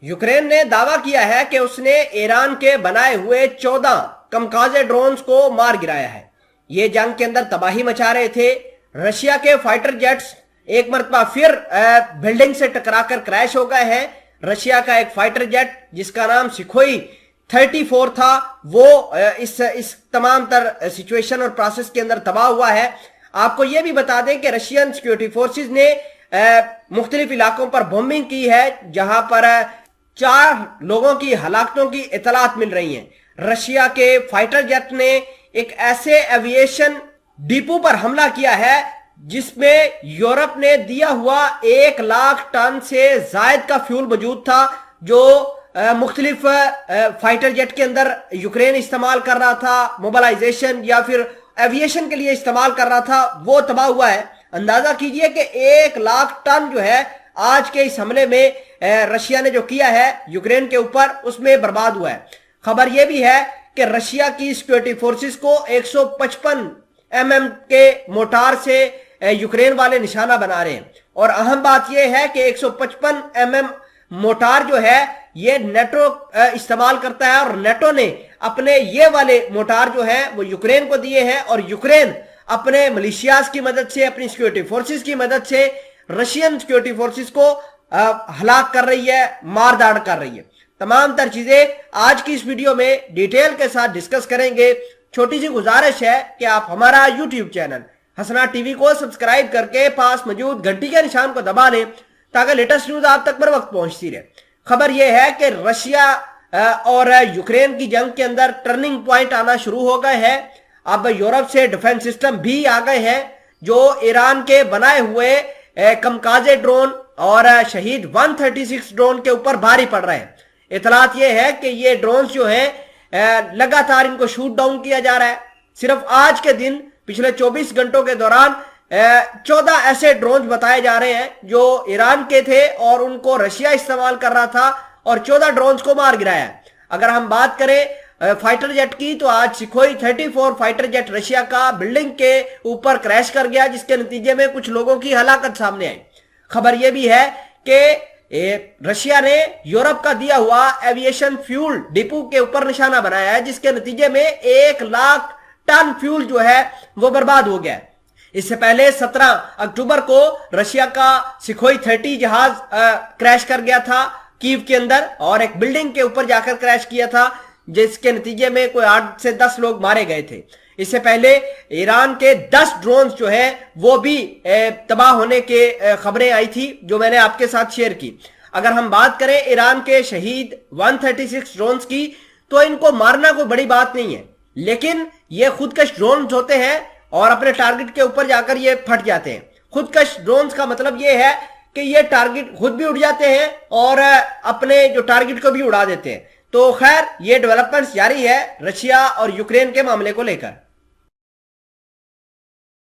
Ukraine نے دعویٰ کیا ہے کہ اس نے ایران کے بنائے ہوئے 14 کمکازے ڈرونز کو مار گرایا ہے۔ یہ جنگ کے اندر تباہی مچا رہے تھے۔ رشیا کے فائٹر جیٹس ایک مرتبہ پھر بلڈنگ سے ٹکرا کر کریش ہو گئے ہیں۔ رشیا کا ایک فائٹر جیٹ جس کا نام سکھوئی 34 تھا وہ اس تمام تر سچویشن اور پروسیس کے اندر تباہ ہوا ہے۔ آپ کو یہ بھی بتا دیں کہ رشین سیکیورٹی فورسز نے مختلف علاقوں پر بومبنگ کی ہے جہاں پر 4 لوگوں کی ہلاکتوں کی اطلاعات مل رہی ہیں۔ رشیا کے فائٹر جیٹ نے ایک ایسے ایویشن ڈیپو پر حملہ کیا ہے جس میں یورپ نے دیا ہوا 1 لاکھ ٹن سے زائد کا فیول موجود تھا جو مختلف فائٹر جیٹ کے اندر یوکرین استعمال کر رہا تھا، موبلائزیشن یا پھر ایویشن کے لیے استعمال کر رہا تھا، وہ تباہ ہوا ہے۔ اندازہ کیجئے کہ 1 لاکھ ٹن جو ہے آج کے اس حملے میں رشیا نے جو کیا ہے یوکرین کے اوپر اس میں برباد ہوا ہے۔ خبر یہ بھی ہے کہ رشیا کی سیکیورٹی فورسز کو 155 mm کے موٹار سے یوکرین والے نشانہ بنا رہے ہیں، اور اہم بات یہ ہے کہ 155 mm موٹار جو ہے یہ نیٹو استعمال کرتا ہے، اور نیٹو نے اپنے یہ والے موٹار جو ہیں وہ یوکرین کو دیے ہیں، اور یوکرین اپنے ملیشیاز کی مدد سے، اپنی سیکیورٹی فورسز کی مدد سے رشین سیکیورٹی فورسز کو ہلاک کر رہی ہے، مار داڑ کر رہی ہے۔ تمام تر چیزیں آج کی اس ویڈیو میں ڈیٹیل کے ساتھ ڈسکس کریں گے۔ چھوٹی سی گزارش ہے کہ آپ ہمارا یوٹیوب چینل حسنات ٹی وی کو سبسکرائب کر کے پاس موجود گھنٹی کے نشان کو دبا لیں تاکہ لیٹسٹ نیوز آپ تک بر وقت پہنچتی رہے۔ خبر یہ ہے کہ رشیا اور یوکرین کی جنگ کے اندر ٹرننگ پوائنٹ آنا شروع ہو گئے ہیں۔ اب یورپ سے ڈیفنس سسٹم بھی آ گئے ہیں جو ایران کے بنائے ہوئے کمکازے ڈرون اور شہید 136 ڈرون کے اوپر بھاری پڑ رہے ہیں۔ اطلاعات یہ ہے کہ یہ ڈرونز جو ہیں لگاتار ان کو شوٹ ڈاؤن کیا جا رہا ہے۔ صرف آج کے دن پچھلے 24 گھنٹوں کے دوران 14 ایسے ڈرونز بتائے جا رہے ہیں جو ایران کے تھے اور ان کو رشیا استعمال کر رہا تھا، اور 14 ڈرونز کو مار گرایا ہے۔ اگر ہم بات کریں فائٹر جیٹ کی تو آج سکھوئی 34 فائٹر جیٹ رشیا کا بلڈنگ کے اوپر کریش کر گیا جس کے نتیجے میں کچھ لوگوں کی ہلاکت سامنے آئی۔ خبر یہ بھی ہے کہ رشیا نے یورپ کا دیا ہوا ایویشن فیول ڈپو کے اوپر نشانہ بنایا ہے جس کے نتیجے میں 1 لاکھ ٹن فیول جو ہے وہ برباد ہو گیا ہے۔ اس سے پہلے 17 اکتوبر کو رشیا کا سکھوئی 30 جہاز کریش کر گیا تھا کیو کے اندر، اور ایک بلڈنگ کے اوپر جا کر کریش کیا تھا جس کے نتیجے میں کوئی 8 سے 10 لوگ مارے گئے تھے۔ اس سے پہلے ایران کے 10 ڈرونز جو ہیں وہ بھی تباہ ہونے کے خبریں آئی تھی جو میں نے آپ کے ساتھ شیئر کی۔ اگر ہم بات کریں ایران کے شہید 136 ڈرونز کی تو ان کو مارنا کوئی بڑی بات نہیں ہے، لیکن یہ خودکش ڈرونز ہوتے ہیں اور اپنے ٹارگٹ کے اوپر جا کر یہ پھٹ جاتے ہیں۔ خودکش ڈرونز کا مطلب یہ ہے کہ یہ ٹارگٹ خود بھی اڑ جاتے ہیں اور اپنے جو ٹارگٹ کو بھی اڑا دیتے ہیں۔ تو خیر یہ ڈیولپمنٹس جاری ہے رشیا اور یوکرین کے معاملے کو لے کر۔